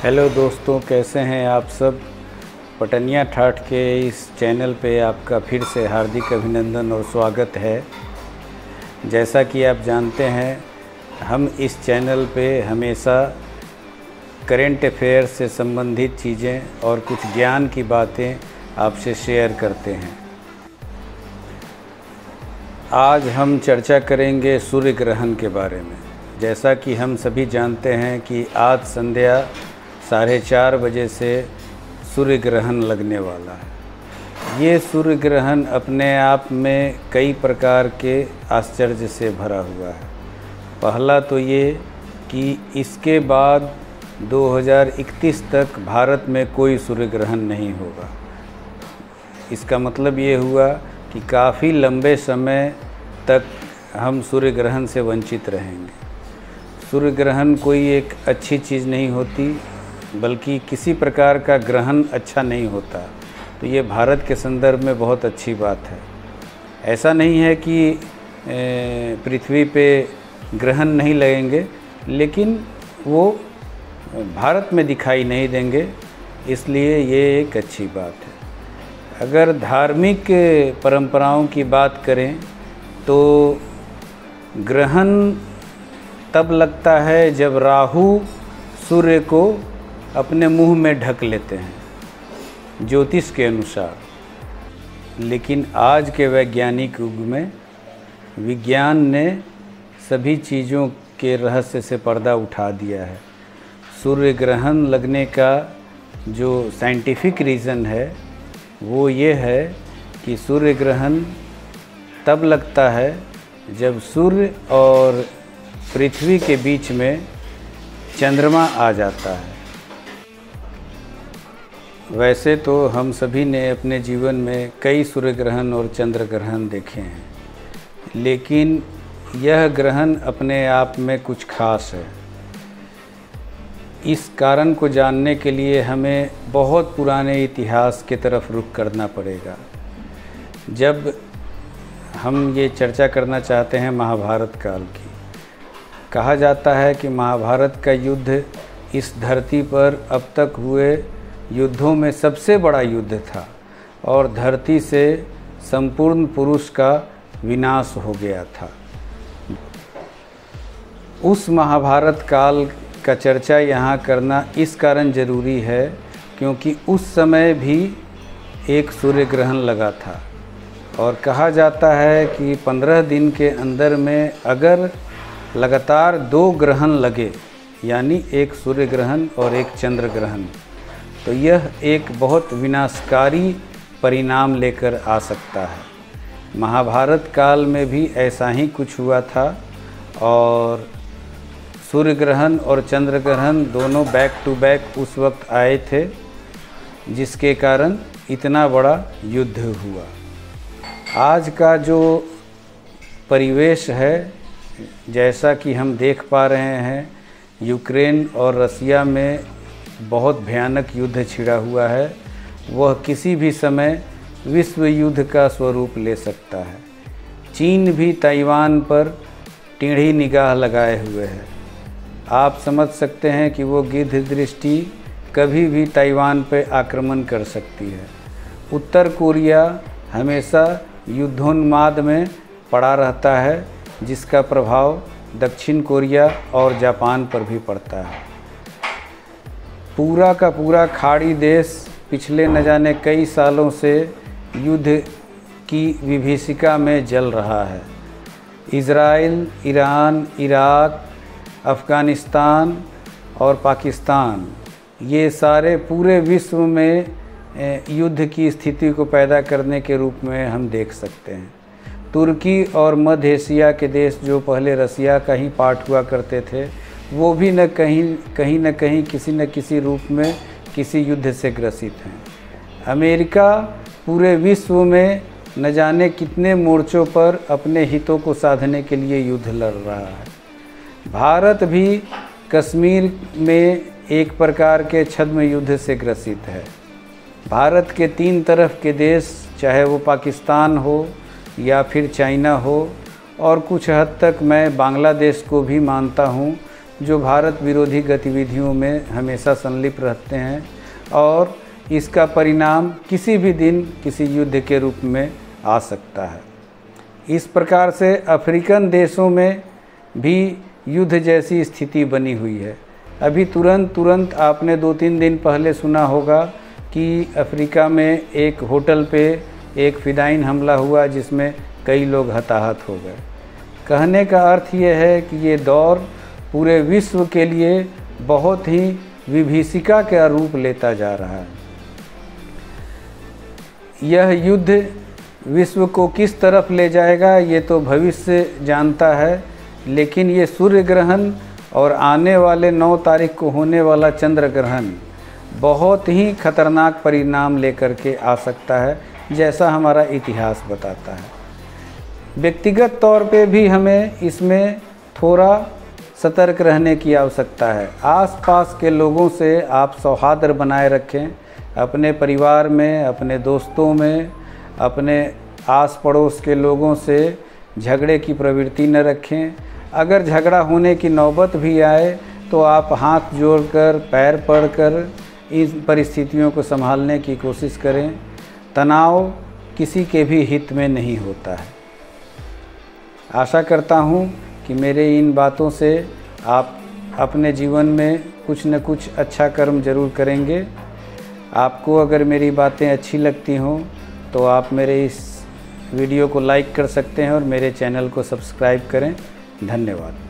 Hello दोस्तों, कैसे हैं आप सब। पटनिया ठाठ के इस चैनल पे आपका फिर से हार्दिक अभिनंदन और स्वागत है। जैसा कि आप जानते हैं, हम इस चैनल पे हमेशा करेंट अफेयर से संबंधित चीज़ें और कुछ ज्ञान की बातें आपसे शेयर करते हैं। आज हम चर्चा करेंगे सूर्य ग्रहण के बारे में। जैसा कि हम सभी जानते हैं कि आज संध्या 4:30 बजे से सूर्य ग्रहण लगने वाला है। ये सूर्य ग्रहण अपने आप में कई प्रकार के आश्चर्य से भरा हुआ है। पहला तो ये कि इसके बाद 2031 तक भारत में कोई सूर्य ग्रहण नहीं होगा। इसका मतलब ये हुआ कि काफ़ी लंबे समय तक हम सूर्य ग्रहण से वंचित रहेंगे। सूर्य ग्रहण कोई एक अच्छी चीज़ नहीं होती, बल्कि किसी प्रकार का ग्रहण अच्छा नहीं होता। तो ये भारत के संदर्भ में बहुत अच्छी बात है। ऐसा नहीं है कि पृथ्वी पे ग्रहण नहीं लगेंगे, लेकिन वो भारत में दिखाई नहीं देंगे, इसलिए ये एक अच्छी बात है। अगर धार्मिक परंपराओं की बात करें तो ग्रहण तब लगता है जब राहु सूर्य को अपने मुंह में ढक लेते हैं, ज्योतिष के अनुसार। लेकिन आज के वैज्ञानिक युग में विज्ञान ने सभी चीज़ों के रहस्य से पर्दा उठा दिया है। सूर्य ग्रहण लगने का जो साइंटिफिक रीज़न है वो ये है कि सूर्य ग्रहण तब लगता है जब सूर्य और पृथ्वी के बीच में चंद्रमा आ जाता है। वैसे तो हम सभी ने अपने जीवन में कई सूर्य ग्रहण और चंद्र ग्रहण देखे हैं, लेकिन यह ग्रहण अपने आप में कुछ खास है। इस कारण को जानने के लिए हमें बहुत पुराने इतिहास की तरफ रुख करना पड़ेगा। जब हम ये चर्चा करना चाहते हैं महाभारत काल की, कहा जाता है कि महाभारत का युद्ध इस धरती पर अब तक हुए युद्धों में सबसे बड़ा युद्ध था और धरती से संपूर्ण पुरुष का विनाश हो गया था। उस महाभारत काल का चर्चा यहाँ करना इस कारण ज़रूरी है क्योंकि उस समय भी एक सूर्य ग्रहण लगा था और कहा जाता है कि 15 दिन के अंदर में अगर लगातार 2 ग्रहण लगे, यानी एक सूर्य ग्रहण और एक चंद्र ग्रहण, तो यह एक बहुत विनाशकारी परिणाम लेकर आ सकता है। महाभारत काल में भी ऐसा ही कुछ हुआ था और सूर्य ग्रहण और चंद्र ग्रहण दोनों बैक टू बैक उस वक्त आए थे, जिसके कारण इतना बड़ा युद्ध हुआ। आज का जो परिवेश है, जैसा कि हम देख पा रहे हैं, यूक्रेन और रसिया में बहुत भयानक युद्ध छिड़ा हुआ है। वह किसी भी समय विश्व युद्ध का स्वरूप ले सकता है। चीन भी ताइवान पर टेढ़ी निगाह लगाए हुए है। आप समझ सकते हैं कि वो गिद्ध दृष्टि कभी भी ताइवान पर आक्रमण कर सकती है। उत्तर कोरिया हमेशा युद्धोन्माद में पड़ा रहता है, जिसका प्रभाव दक्षिण कोरिया और जापान पर भी पड़ता है। पूरा का पूरा खाड़ी देश पिछले न जाने कई सालों से युद्ध की विभीषिका में जल रहा है। इज़राइल, ईरान, इराक, अफ़गानिस्तान और पाकिस्तान, ये सारे पूरे विश्व में युद्ध की स्थिति को पैदा करने के रूप में हम देख सकते हैं। तुर्की और मध्य एशिया के देश जो पहले रसिया का ही पार्ट हुआ करते थे, वो भी कहीं न कहीं किसी न किसी रूप में किसी युद्ध से ग्रसित हैं। अमेरिका पूरे विश्व में न जाने कितने मोर्चों पर अपने हितों को साधने के लिए युद्ध लड़ रहा है। भारत भी कश्मीर में एक प्रकार के छद्म युद्ध से ग्रसित है। भारत के 3 तरफ के देश, चाहे वो पाकिस्तान हो या फिर चाइना हो, और कुछ हद तक मैं बांग्लादेश को भी मानता हूँ, जो भारत विरोधी गतिविधियों में हमेशा संलिप्त रहते हैं और इसका परिणाम किसी भी दिन किसी युद्ध के रूप में आ सकता है। इस प्रकार से अफ्रीकन देशों में भी युद्ध जैसी स्थिति बनी हुई है। अभी तुरंत आपने 2-3 दिन पहले सुना होगा कि अफ्रीका में एक होटल पे एक फिदायीन हमला हुआ जिसमें कई लोग हताहत हो गए। कहने का अर्थ ये है कि ये दौर पूरे विश्व के लिए बहुत ही विभीषिका का रूप लेता जा रहा है। यह युद्ध विश्व को किस तरफ ले जाएगा ये तो भविष्य जानता है, लेकिन ये सूर्य ग्रहण और आने वाले 9 तारीख को होने वाला चंद्र ग्रहण बहुत ही खतरनाक परिणाम लेकर के आ सकता है, जैसा हमारा इतिहास बताता है। व्यक्तिगत तौर पे भी हमें इसमें थोड़ा सतर्क रहने की आवश्यकता है। आसपास के लोगों से आप सौहार्द बनाए रखें, अपने परिवार में, अपने दोस्तों में, अपने आस पड़ोस के लोगों से झगड़े की प्रवृत्ति न रखें। अगर झगड़ा होने की नौबत भी आए तो आप हाथ जोड़कर, पैर पड़कर इन परिस्थितियों को संभालने की कोशिश करें। तनाव किसी के भी हित में नहीं होता है। आशा करता हूँ कि मेरे इन बातों से आप अपने जीवन में कुछ न कुछ अच्छा कर्म जरूर करेंगे। आपको अगर मेरी बातें अच्छी लगती हों तो आप मेरे इस वीडियो को लाइक कर सकते हैं और मेरे चैनल को सब्सक्राइब करें। धन्यवाद।